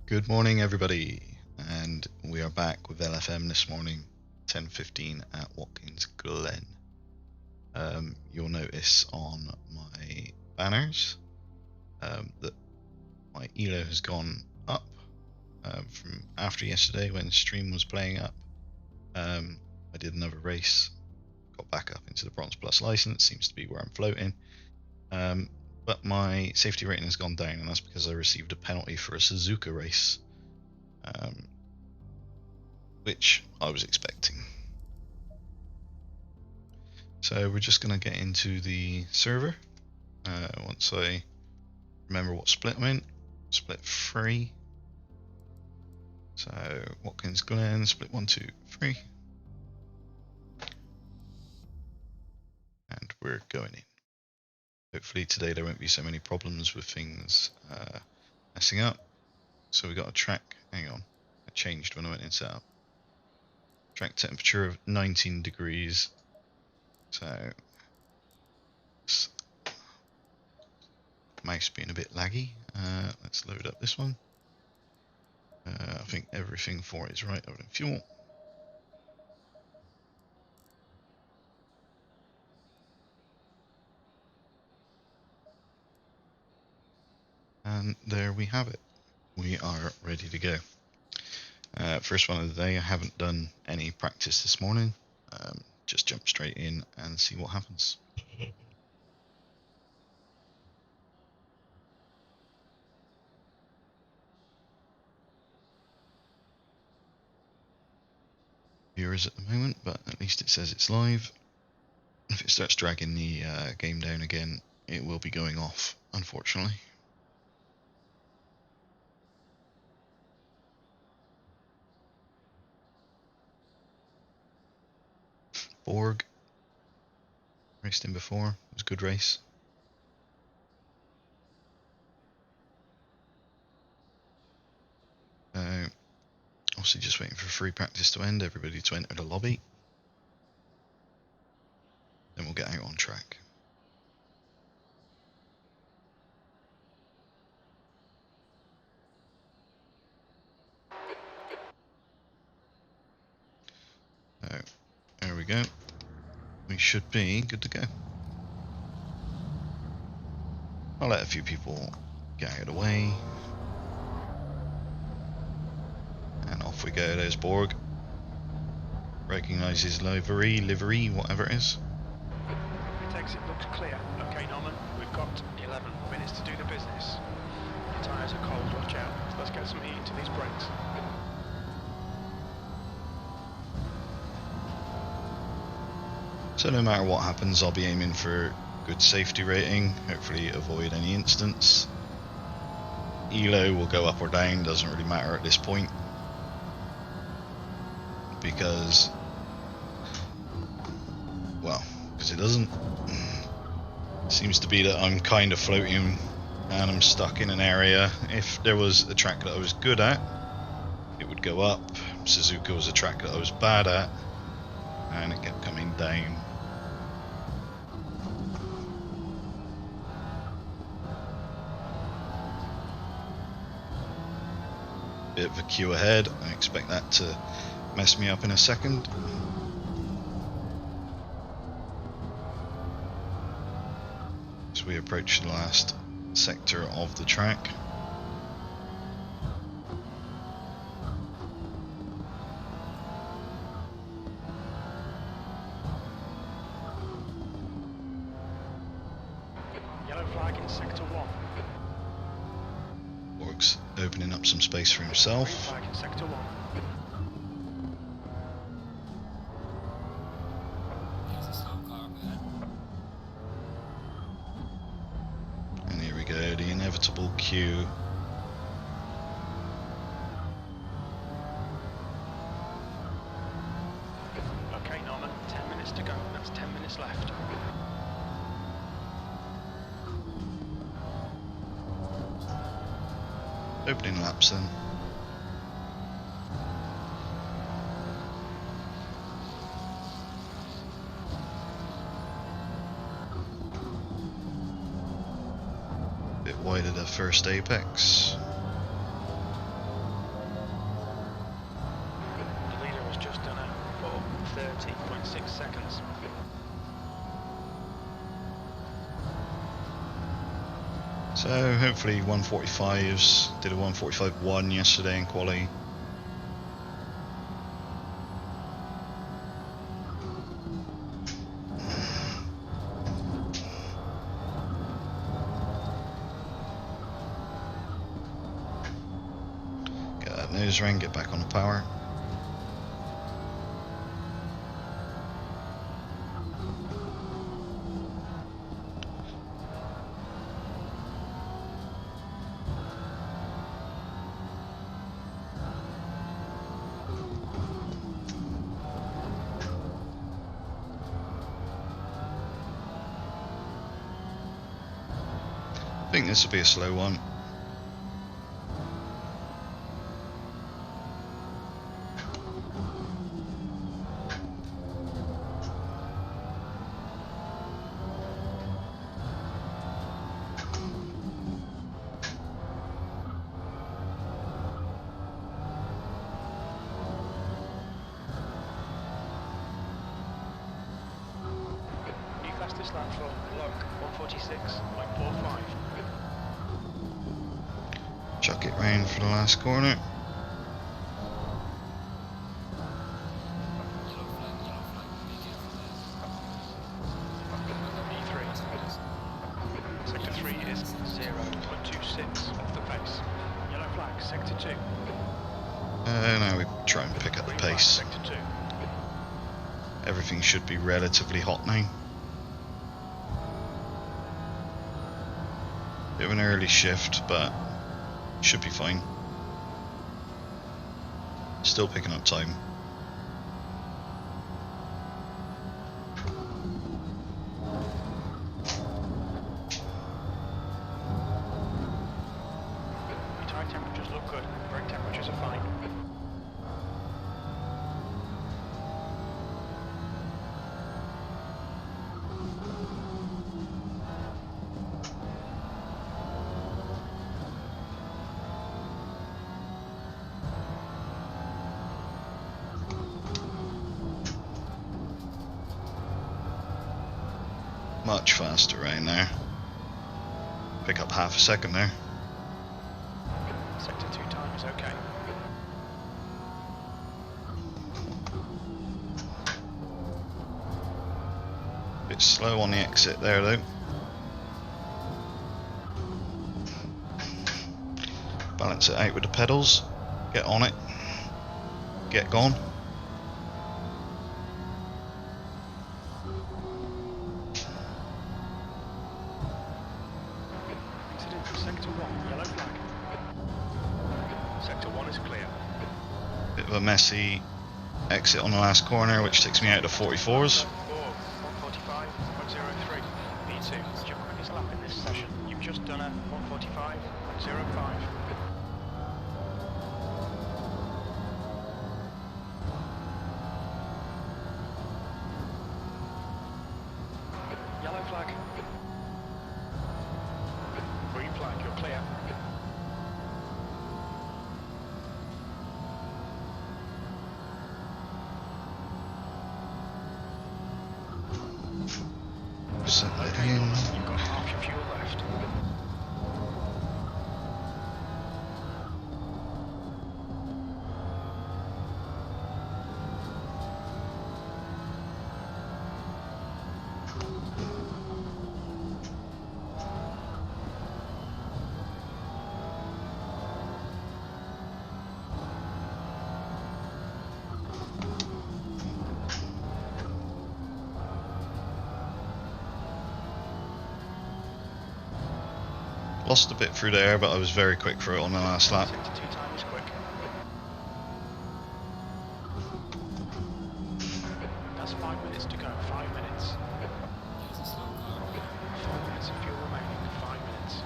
Good morning, everybody, and we are back with LFM this morning, 10:15 at Watkins, Glen. You'll notice on my banners that my ELO has gone up from after yesterday when stream was playing up. I did another race, got back up into the Bronze Plus license, seems to be where I'm floating. But my safety rating has gone down, and that's because I received a penalty for a Suzuka race, which I was expecting. So we're just going to get into the server once I remember what split I'm in. Split 3. So Watkins, Glen, split 1, 2, 3. And we're going in. Hopefully today there won't be so many problems with things messing up. So we got a track, hang on, I changed when I went in setup. Track temperature of 19 degrees. So mouse being a bit laggy. Let's load up this one. I think everything for it is right other than fuel. And there we have it. We are ready to go. First one of the day. I haven't done any practice this morning. Just jump straight in and see what happens. Viewers at the moment, but at least it says it's live. If it starts dragging the game down again, it will be going off, unfortunately. Borg. Raced him before. It was a good race. Obviously just waiting for free practice to end, everybody to enter the lobby. Then we'll get out on track. So, there we go. We should be good to go. I'll let a few people get out of the way. And off we go, there's Borg. Recognises livery, whatever it is. It exit looks clear. Okay, Norman, we've got 11 minutes to do the business. Your tyres are cold, watch out. Let's get some heat into these brakes. So no matter what happens, I'll be aiming for good safety rating, hopefully avoid any incidents. ELO will go up or down, doesn't really matter at this point. Because it doesn't. It seems to be that I'm kind of floating and I'm stuck in an area. If there was a track that I was good at, it would go up. Suzuka was a track that I was bad at, and it kept coming down. Bit of a queue ahead. I expect that to mess me up in a second. As we approach the last sector of the track. Yellow flag in sector 1. Borg's opening up some space for himself. Green flag in sector 1. And here we go, the inevitable queue. Okay, Norman, 10 minutes to go. That's 10 minutes left. Opening laps then. Bit wide of the first apex. 20.6 seconds. So hopefully 145s, did a 145.1 yesterday in quali. Get that nose ring, get back on the power. I think this will be a slow one. New fastest lap from Lock 146.45. Chuck it round for the last corner. E3. Sector 3 is 0.26 off the pace. Yellow flag, sector 2. Now we try and pick up the Green flag, pace. sector 2. Everything should be relatively hot now. Bit of an early shift, but should be fine. Still picking up time. Your tyre temperatures look good. Brake temperatures are fine. Much faster right there. Pick up half a second there. Sector 2 time is okay. Bit slow on the exit there though. Balance it out with the pedals. Get on it. Get gone. Incident for sector 1, yellow flag. Sector 1 is clear. Bit of a messy exit on the last corner, which takes me out to 44s. 145.03. B2, your quickest lap in this session. You've just done a 145.05. Yellow flag. Green flag, you're clear. Set that Okay, in. you've got half your fuel left. Lost a bit through there, but I was very quick for it on the last lap. Sector 2 time is quick. That's 5 minutes to go. 5 minutes. 4 minutes of fuel remaining. 5 minutes.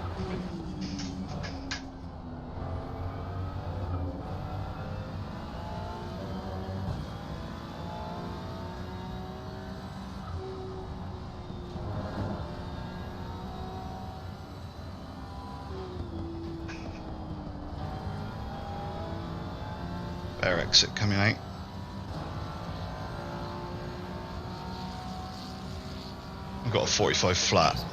Air exit coming out. We've got a 45 flat.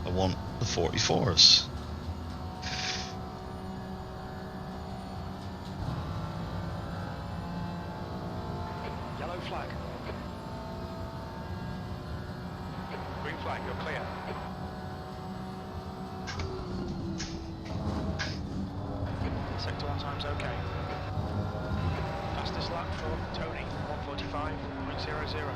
I want the 44s. Yellow flag. Green flag, you're clear. Sector 1 time's okay. Fastest lap for Tony, 1:45.00.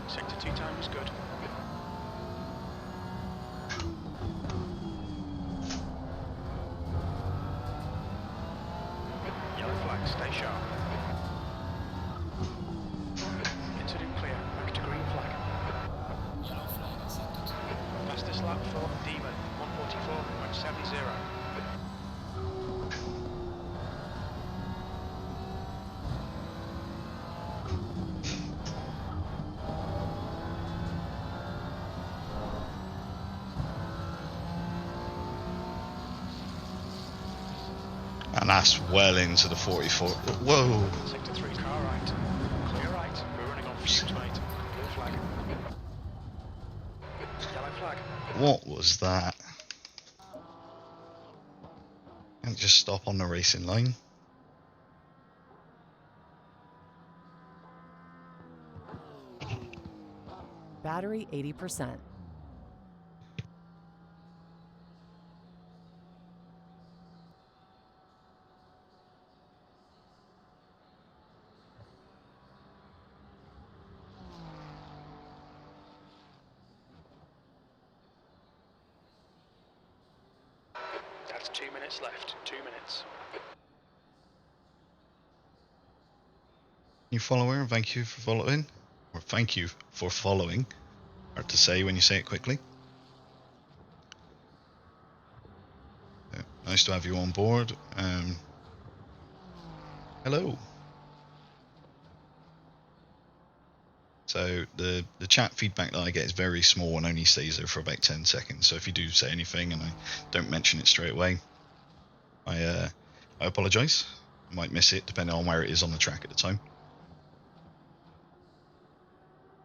Sector 2 time is good. Yellow flag, stay sharp. Incident clear, back to green flag. Yellow flag at sector 2. Fastest lap for Demon, 1:44.70. And that's well into the 44. Whoa! Sector 3, car right. Clear right. We're running on fumes, mate. Blue flag. Yellow flag. What was that? Can't just stop on the racing line. Battery 80%. That's 2 minutes left. 2 minutes. New follower, thank you for following. Or thank you for following. Hard to say when you say it quickly. Nice to have you on board. Hello. So the chat feedback that I get is very small and only stays there for about 10 seconds. So if you do say anything and I don't mention it straight away, I apologise. I might miss it depending on where it is on the track at the time.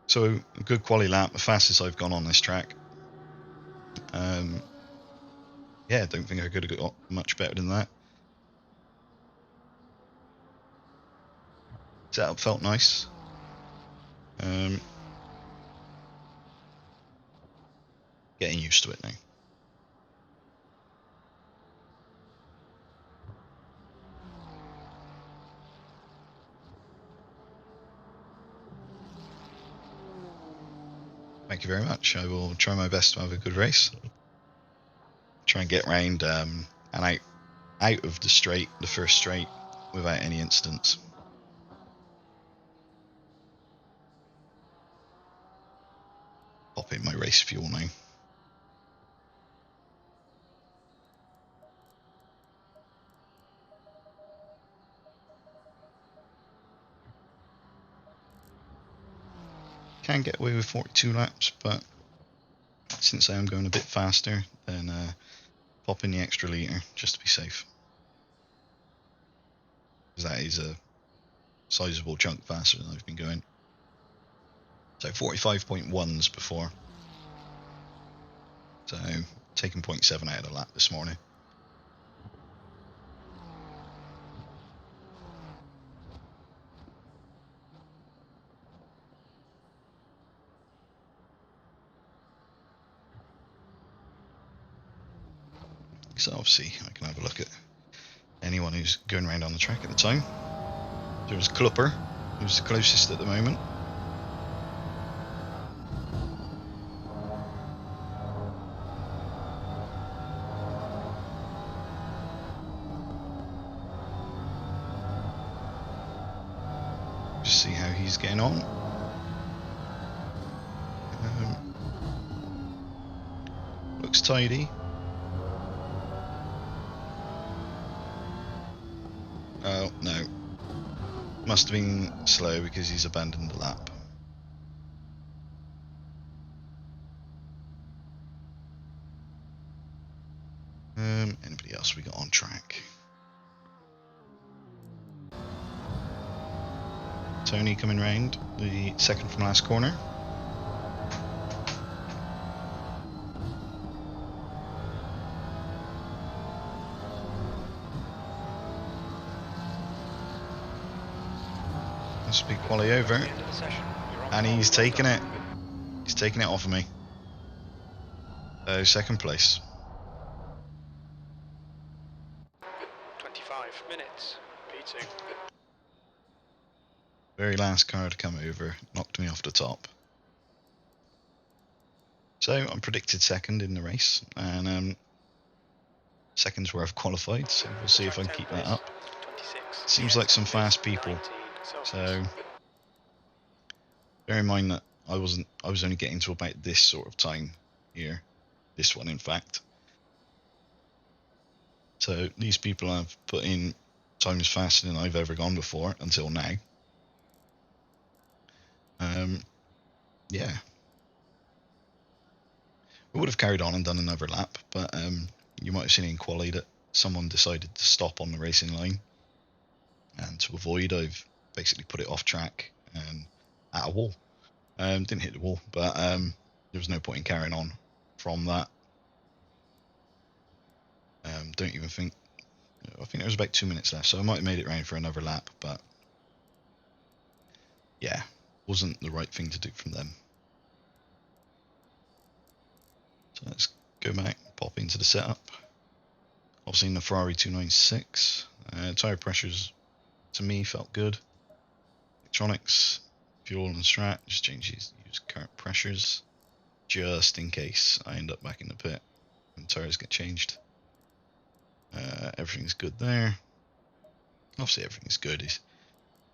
So a good quality lap, the fastest I've gone on this track. Yeah, I don't think I could have got much better than that. Setup felt nice. Getting used to it now. Thank you very much. I will try my best to have a good race. Try and get round and out of the straight, the first straight, without any incidents. Pop in my race fuel now. Can get away with 42 laps, but since I am going a bit faster, then pop in the extra litre just to be safe. Because that is a sizable chunk faster than I've been going. So 45.1s before. So taking 0.7 out of the lap this morning. So obviously I can have a look at anyone who's going around on the track at the time. There's Klupper, who's the closest at the moment. see how he's getting on. Looks tidy. Oh, no. Must have been slow because he's abandoned the lap. Anybody else we got on track? Tony coming round the second from last corner. This will be quali over, and he's taking it. He's taking it off of me. So second place. 25 minutes, P2. Very last car to come over, knocked me off the top. So I'm predicted second in the race, and second's where I've qualified, so we'll see if I can keep that up. Seems like some fast people, so bear in mind that I was only getting to about this sort of time here, this one in fact. So these people have put in times faster than I've ever gone before until now. Yeah. I would have carried on and done another lap, but you might have seen in quali that someone decided to stop on the racing line, and to avoid, I've basically put it off track and at a wall. Didn't hit the wall, but there was no point in carrying on from that. Don't even think. I think there was about 2 minutes left, so I might have made it round for another lap, but yeah, wasn't the right thing to do from them. So let's go back, pop into the setup. Obviously in the Ferrari 296, tyre pressures to me felt good. Electronics, fuel and strat, just change these, use current pressures, just in case I end up back in the pit and tyres get changed. Everything's good there. Obviously everything's good, it's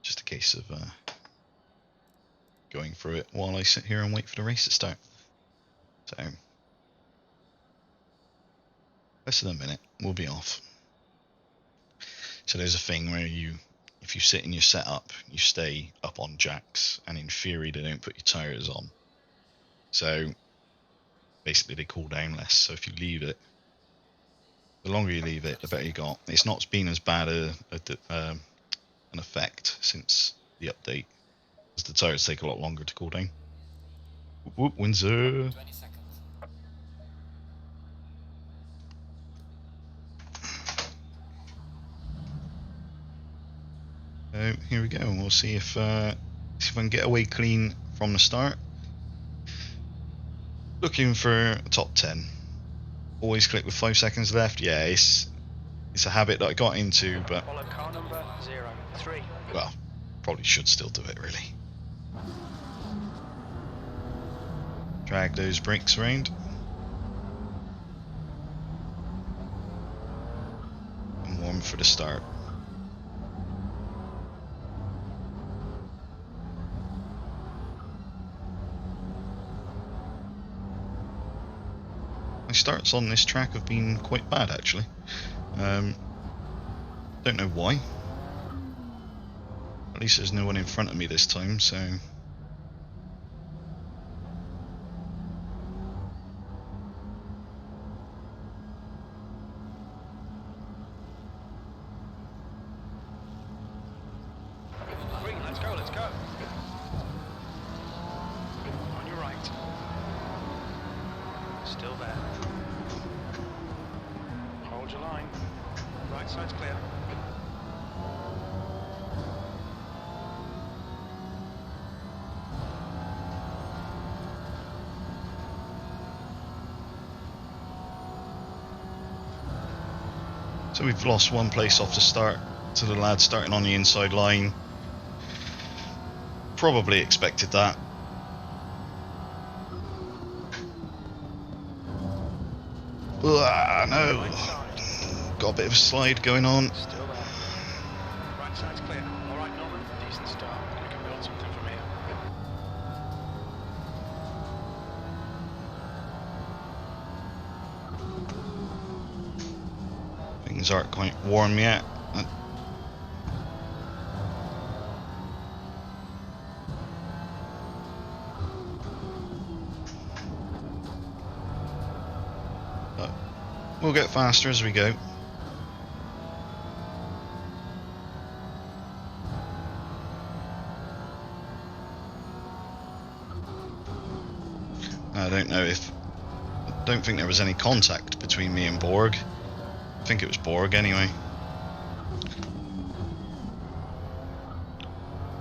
just a case of going through it while I sit here and wait for the race to start. So, less than a minute, we'll be off. So there's a thing where if you sit in your setup, you stay up on jacks, and in theory they don't put your tyres on. So basically they cool down less, so if you leave it, the longer you leave it, the better you got. It's not been as bad an effect since the update, as the tyres take a lot longer to cool down. Whoop, whoop, Windsor! 20 seconds. So here we go, and we'll see if I can get away clean from the start. Looking for a top 10. Always click with 5 seconds left. Yeah, it's a habit that I got into, but Follow car number 03. well, probably should still do it really. Drag those brakes around. And warm for the start. My starts on this track have been quite bad actually. Don't know why. At least there's no one in front of me this time, so Green, let's go, let's go. On your right. Still there. Hold your line. Right side's clear. So we've lost one place off the start to the lad starting on the inside line. Probably expected that. No. Right side. Got a bit of a slide going on. Still there. Right side's clear. Alright, Norman. Decent start. You can build Things aren't quite warm yet. But we'll get faster as we go. I don't think there was any contact between me and Borg. I think it was Borg anyway.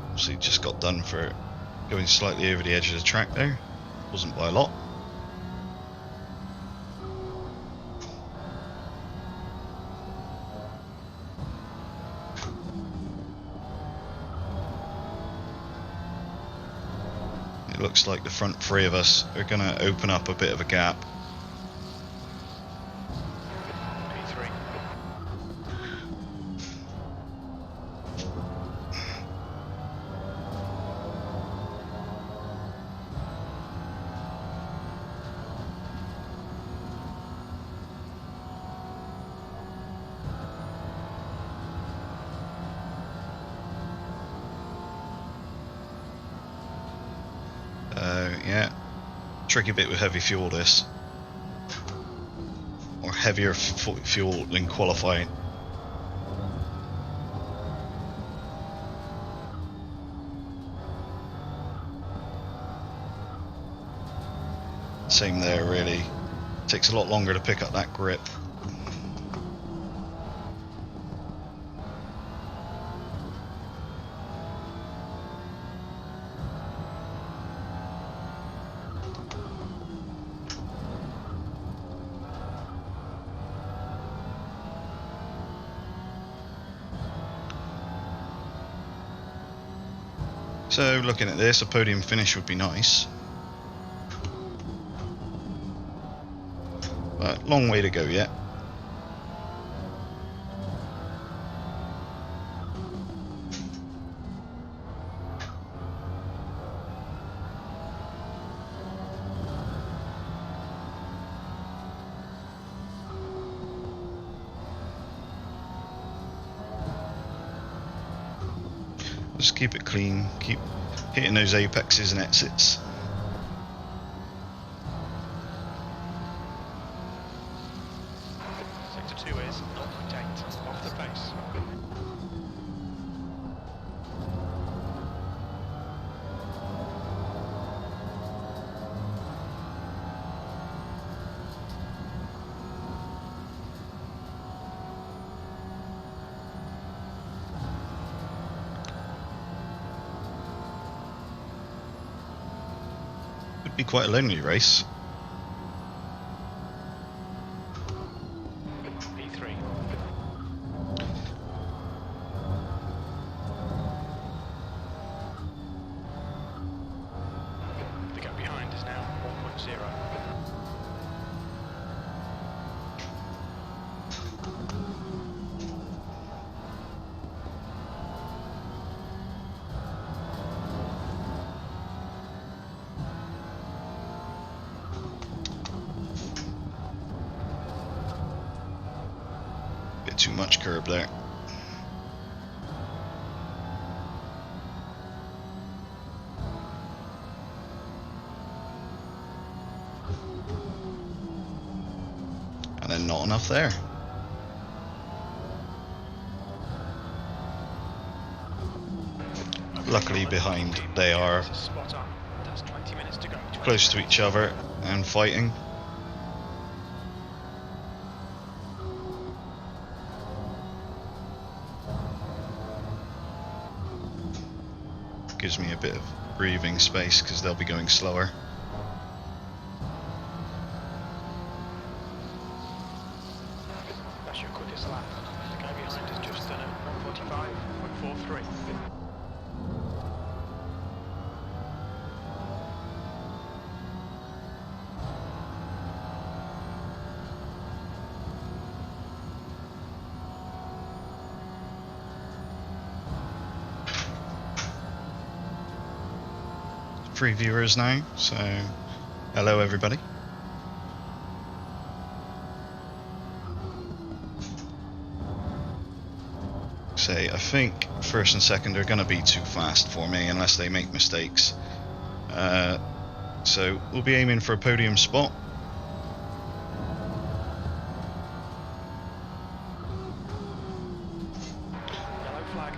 Obviously just got done for going slightly over the edge of the track there. Wasn't by a lot. It looks like the front three of us are going to open up a bit of a gap. Yeah, tricky bit with heavy fuel this, or heavier fuel than qualifying. Same there, really. Takes a lot longer to pick up that grip. So looking at this, a podium finish would be nice. But long way to go yet. Just keep it clean, keep hitting those apexes and exits. Sector 2 is 0.8 off the pace. Would be quite a lonely race. P3. The gap behind is now 1.0. Bit too much curb there. And then not enough there. Luckily behind they are Spot on. That's 20 minutes to go. close to each other and fighting. Gives me a bit of breathing space because they'll be going slower. That's your quickest lap. The guy behind is just done at 1:45.43. Three viewers now, so hello everybody. Say, I think first and second are going to be too fast for me unless they make mistakes. So we'll be aiming for a podium spot. Yellow flag.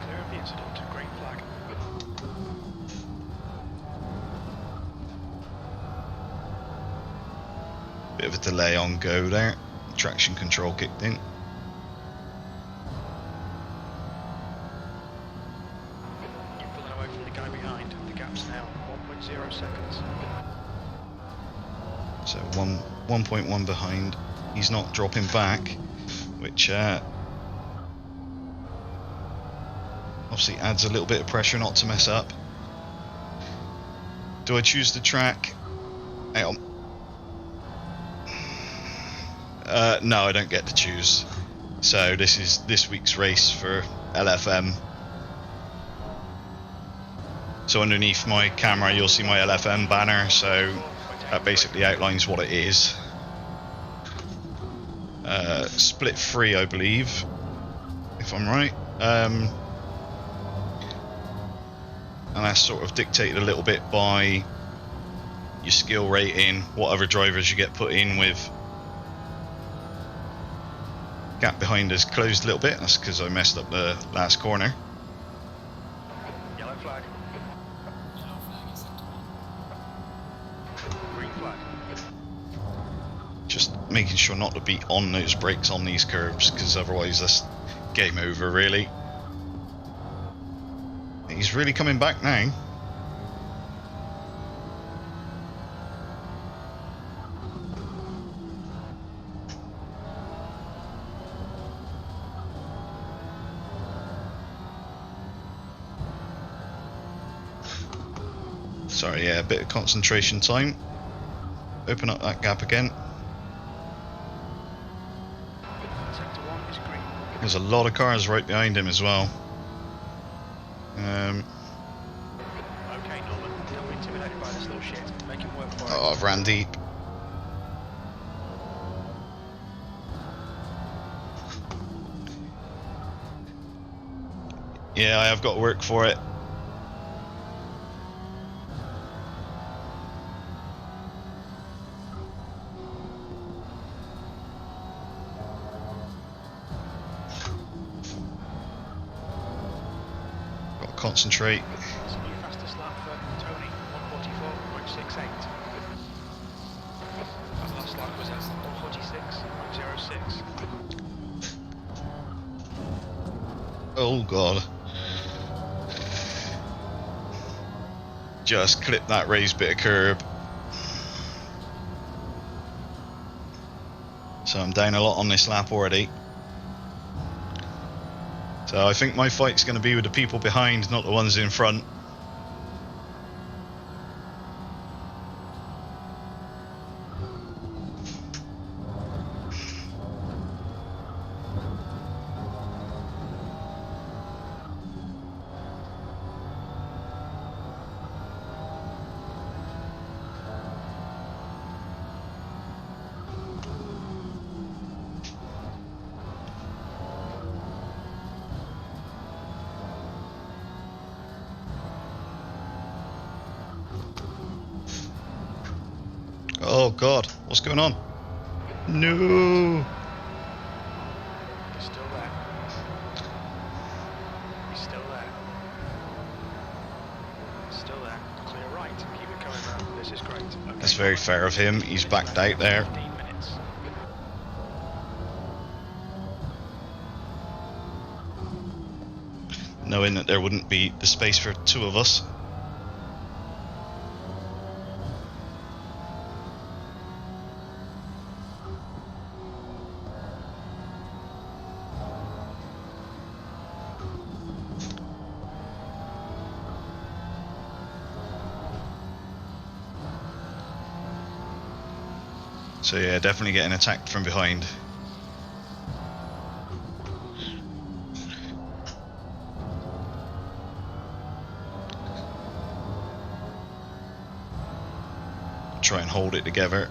Clear of the incident. Green flag. Bit of a delay on go there. Traction control kicked in. You're pulling away from the guy behind. The gap's now 1.0 seconds. So 1.1 behind. He's not dropping back, which obviously adds a little bit of pressure not to mess up. Do I choose the track? Hang on. No, I don't get to choose. So this is this week's race for LFM. So underneath my camera you'll see my LFM banner, so that basically outlines what it is. Split free, I believe, if I'm right. And that's sort of dictated a little bit by your skill rating, what other drivers you get put in with. Gap behind us closed a little bit, that's because I messed up the last corner. Yellow flag. Green flag. Just making sure not to be on those brakes on these curbs, because otherwise that's game over really. He's really coming back now. Sorry, yeah, a bit of concentration time. Open up that gap again. Sector 1 is green. There's a lot of cars right behind him as well. Okay, Norman. Don't be intimidated by this little shit. Make him work for it. Oh, I've ran deep. Yeah, I have got to work for it. Got to concentrate. It's a new fastest lap for Tony, 144.68. That last lap was at 146.06. Oh god. Just clip that raised bit of curb. So I'm down a lot on this lap already. So I think my fight's going to be with the people behind, not the ones in front. Oh god, what's going on? No! He's still there. He's still there. Still there. Clear right. Keep it coming round. This is great. Okay, That's very fair of him, he's backed out there. 15 minutes. Knowing that there wouldn't be the space for two of us. So yeah, definitely getting attacked from behind. Try and hold it together.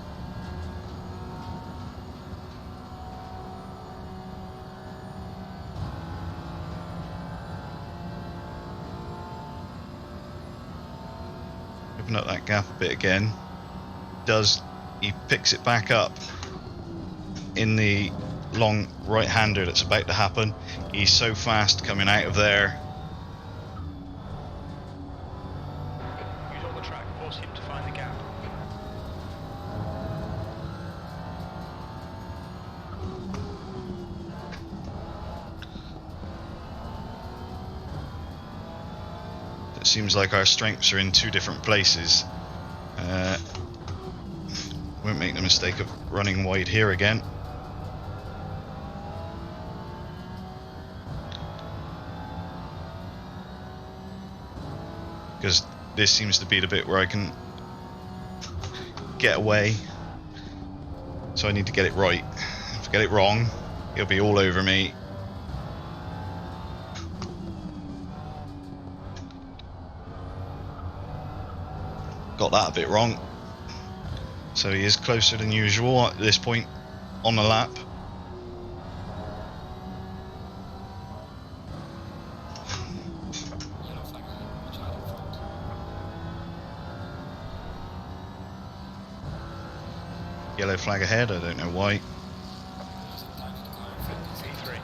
opened up that gap a bit again. He picks it back up in the long right-hander that's about to happen. He's so fast coming out of there. Use all the track, force him to find the gap. It seems like our strengths are in two different places. Won't make the mistake of running wide here again. Because this seems to be the bit where I can get away. So I need to get it right. If I get it wrong, he'll be all over me. Got that a bit wrong. So he is closer than usual at this point on the lap. Yellow flag ahead, I don't know why. P3.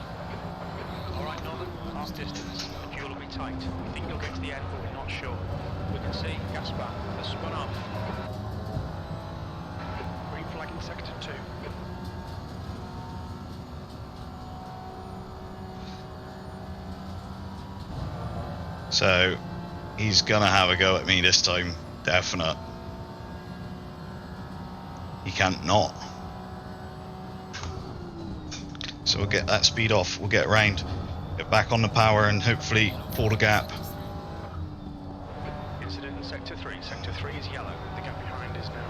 Alright Norman, half distance. The fuel will be tight. We think you'll get to the end, but we're not sure. We can see Gaspar has spun off. Green flag in sector 2. So he's gonna have a go at me this time, definite. He can't not. So we'll get that speed off, we'll get around, get back on the power and hopefully pull the gap. Incident in sector 3. Sector 3 is yellow. The gap behind is now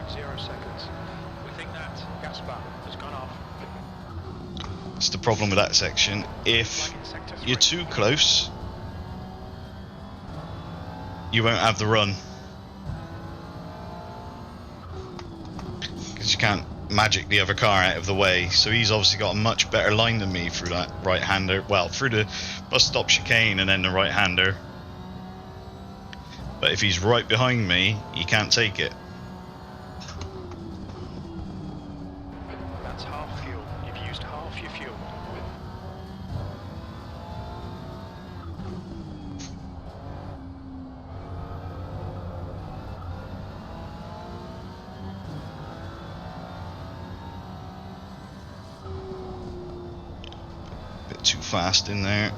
1.0 seconds. We think that Gaspar has gone off. It's the problem with that section. If you're too close, you won't have the run. Because you can't magic the other car out of the way. So he's obviously got a much better line than me through that right-hander. Well, through the bus stop chicane and then the right-hander. But if he's right behind me, he can't take it. That's half fuel. You've used half your fuel. Bit too fast in there.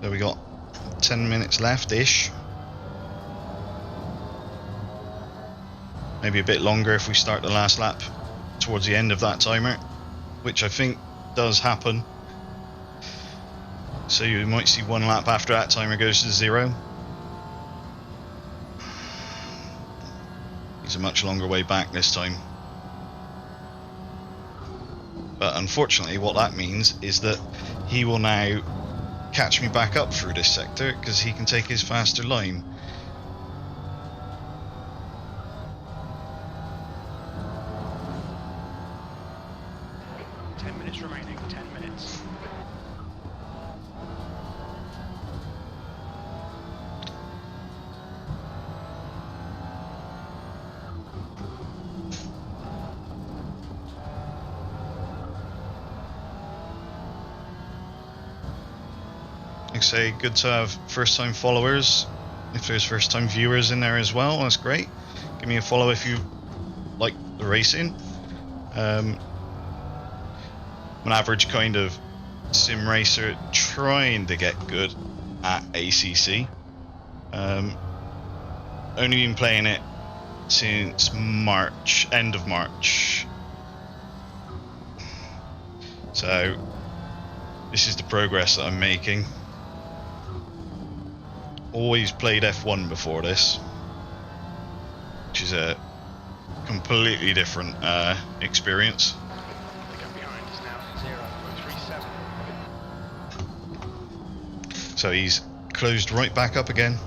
So we got 10 minutes left-ish. Maybe a bit longer if we start the last lap towards the end of that timer, which I think does happen. So you might see one lap after that timer goes to 0. It's a much longer way back this time. But unfortunately what that means is that he will now catch me back up through this sector because he can take his faster line. Remaining 10 minutes. Like I say, good to have first time followers. If there's first time viewers in there as well, that's great. Give me a follow if you like the racing. I'm an average kind of sim racer trying to get good at ACC. Only been playing it since March, end of March. So this is the progress that I'm making. Always played F1 before this, which is a completely different experience. The gap behind is now 0.37. So he's closed right back up again.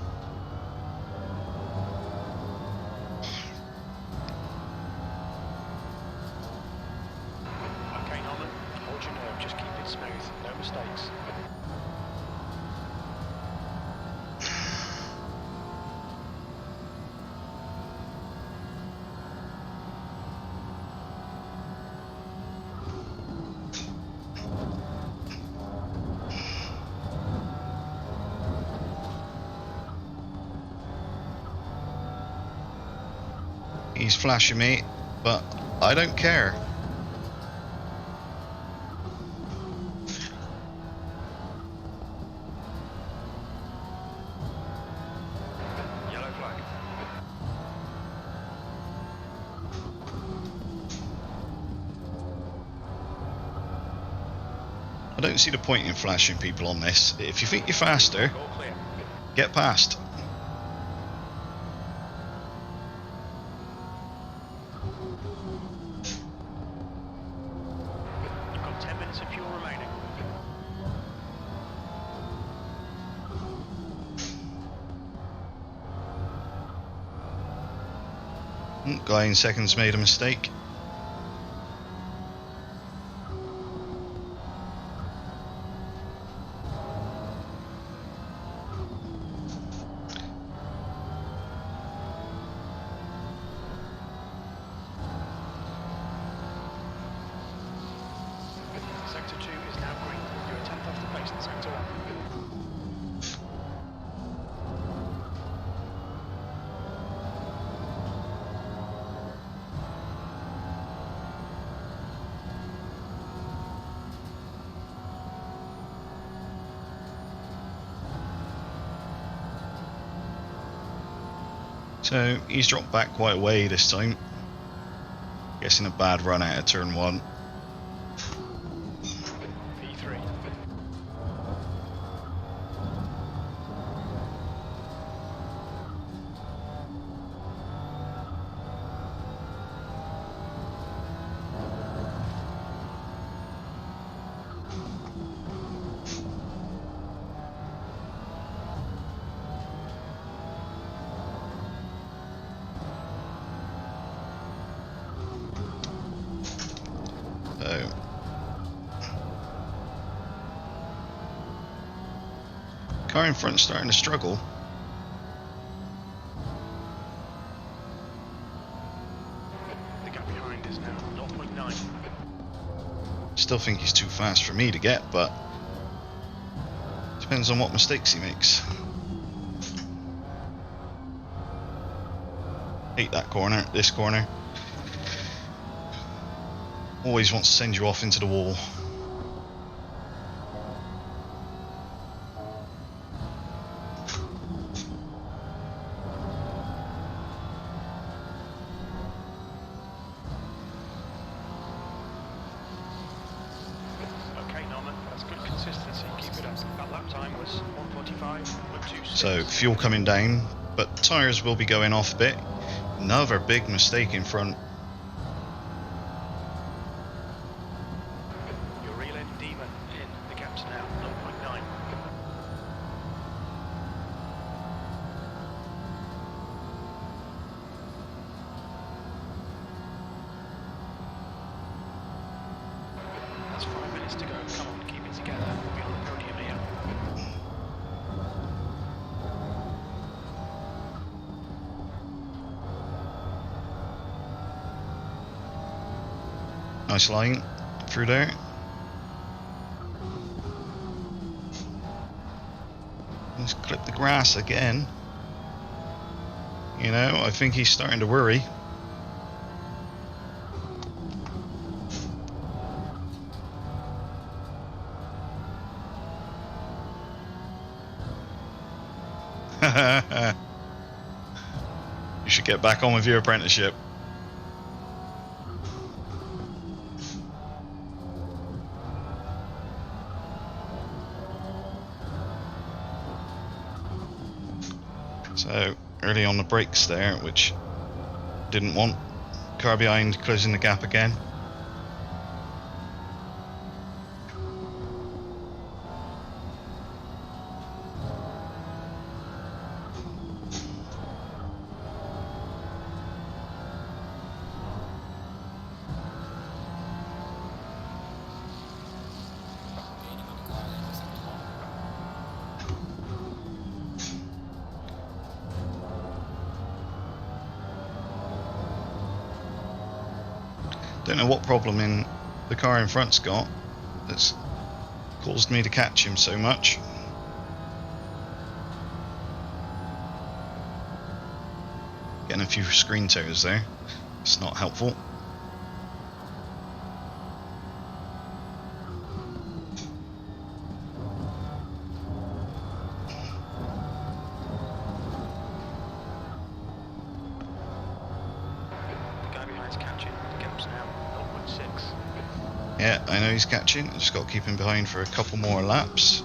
He's flashing me, but I don't care. Yellow flag. I don't see the point in flashing people on this. If you think you're faster, All clear. get past. You've got 10 minutes of fuel remaining. Guy in second's made a mistake. Sector 2 is now green. You're a tenth off the pace in Sector 1. So he's dropped back quite a way this time. Guessing a bad run out of turn 1. P3. So car in front starting to struggle. The gap behind is now 0.9. Still think he's too fast for me to get, but depends on what mistakes he makes. Hate that corner, this corner. Always wants to send you off into the wall. Okay, Norman, that's good consistency. Keep it up. That lap time was 1:45.26. So fuel coming down, but tyres will be going off a bit. Another big mistake in front. Your real end demon in. The gap's now 0.9. That's 5 minutes to go. Come on, keep it together. We'll be on the podium here. Nice line through there. He's clipped the grass again. You know, I think he's starting to worry. You should get back on with your apprenticeship. So early on the brakes there, which didn't want. Car behind closing the gap again. Don't know what problem in the car in front's got that's caused me to catch him so much. Getting a few screen tears there. It's not helpful. Yeah, I know he's catching. I just got to keep him behind for a couple more laps.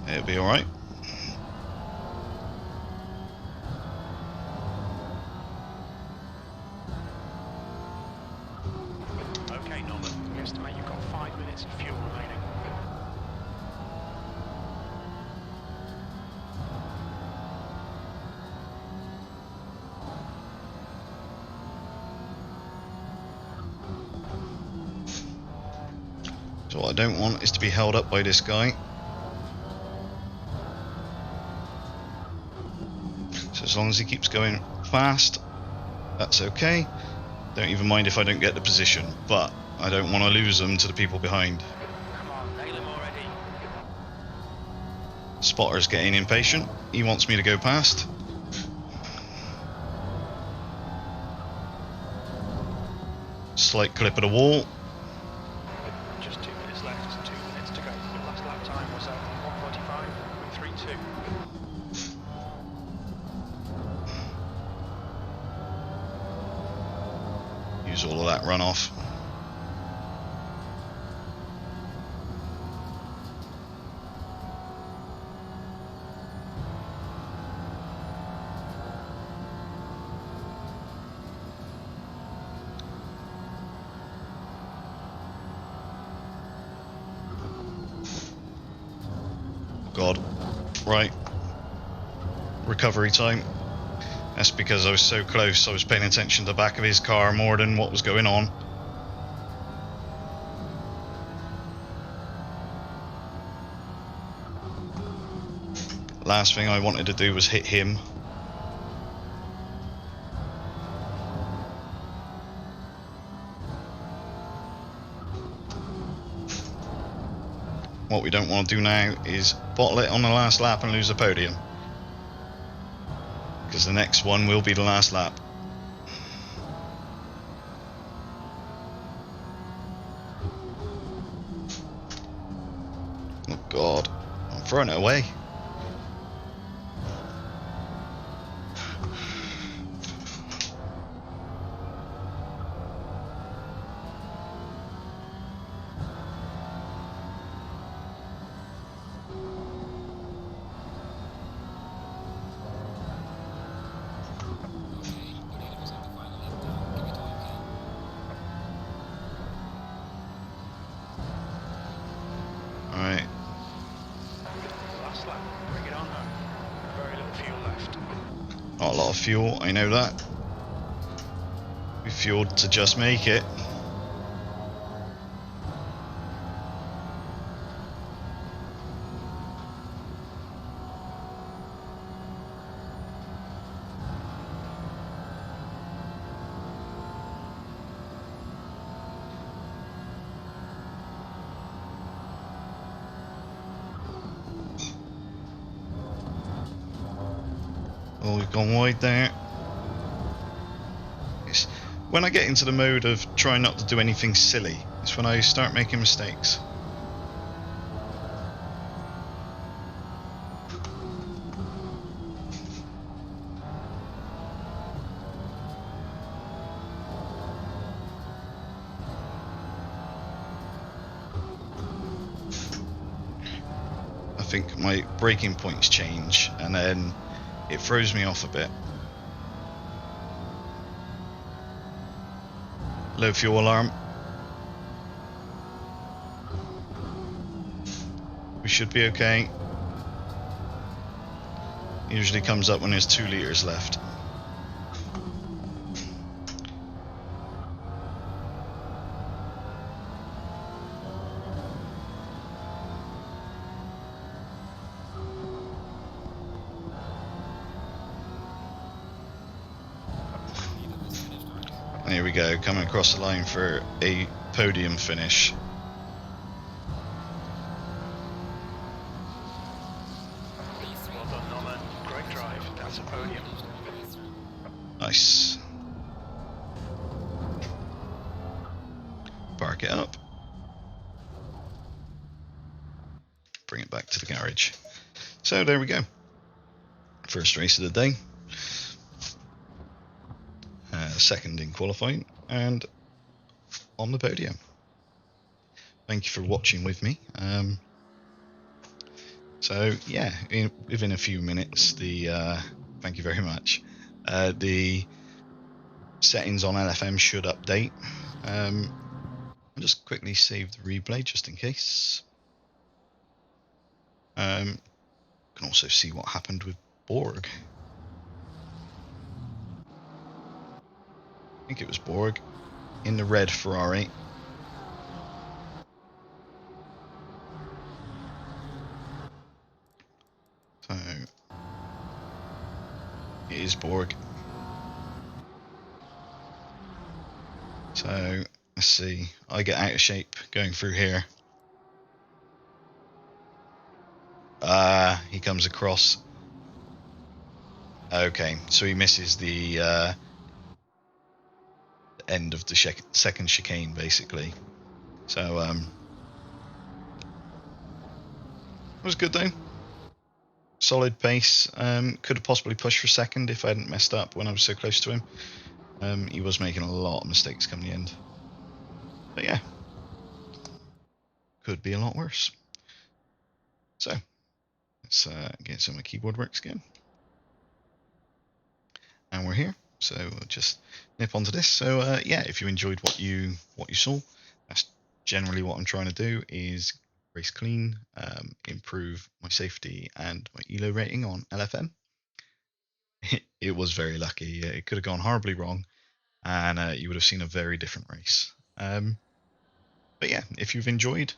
It'll be alright. Okay, Norman. We estimate you've got 5 minutes of fuel remaining. So what I don't want is to be held up by this guy. So as long as he keeps going fast, that's okay. Don't even mind if I don't get the position, but I don't want to lose him to the people behind. Come on, nail him already. Spotter's getting impatient. He wants me to go past. Slight clip of the wall. Just 2 minutes left, 2 minutes to go. Your last lap time was 1:45.32. Use all of that runoff. God. Right. Recovery time. That's because I was so close, I was paying attention to the back of his car more than what was going on. Last thing I wanted to do was hit him. What we don't want to do now is bottle it on the last lap and lose the podium. Because the next one will be the last lap. Oh God, I'm throwing it away. Alright. Last lap, bring it on home. Very little fuel left. Not a lot of fuel, I know that. We fueled to just make it. Oh, we've gone wide there. It's when I get into the mode of trying not to do anything silly, it's when I start making mistakes. I think my braking points change and then it throws me off a bit. Low fuel alarm. We should be okay. Usually comes up when there's 2 litres left. Here we go, coming across the line for a podium finish. Well done, Norman. Great drive. That's a podium. Nice. Park it up. Bring it back to the garage. So there we go. First race of the day. Second in qualifying and on the podium. Thank you for watching with me. So yeah, within a few minutes, thank you very much. The settings on LFM should update. I'll just quickly save the replay just in case. Can also see what happened with Borg. I think it was Borg in the red Ferrari. So it is Borg. So let's see. I get out of shape going through here. He comes across. Okay, so he misses the end of the second chicane, basically. So it was good though. Solid pace. Could have possibly pushed for second if I hadn't messed up when I was so close to him. He was making a lot of mistakes come the end. But yeah, could be a lot worse. So let's get some of my keyboard works again. And we're here. So we'll just nip onto this. So yeah, if you enjoyed what you saw, that's generally what I'm trying to do, is race clean, improve my safety and my ELO rating on LFM. It was very lucky. It could have gone horribly wrong, and you would have seen a very different race. But yeah, if you've enjoyed,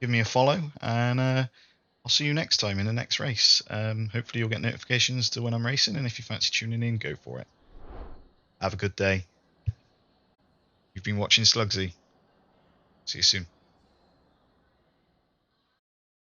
give me a follow, and I'll see you next time in the next race. Hopefully you'll get notifications to when I'm racing, and if you fancy tuning in, go for it. Have a good day. You've been watching Slugsy. See you soon.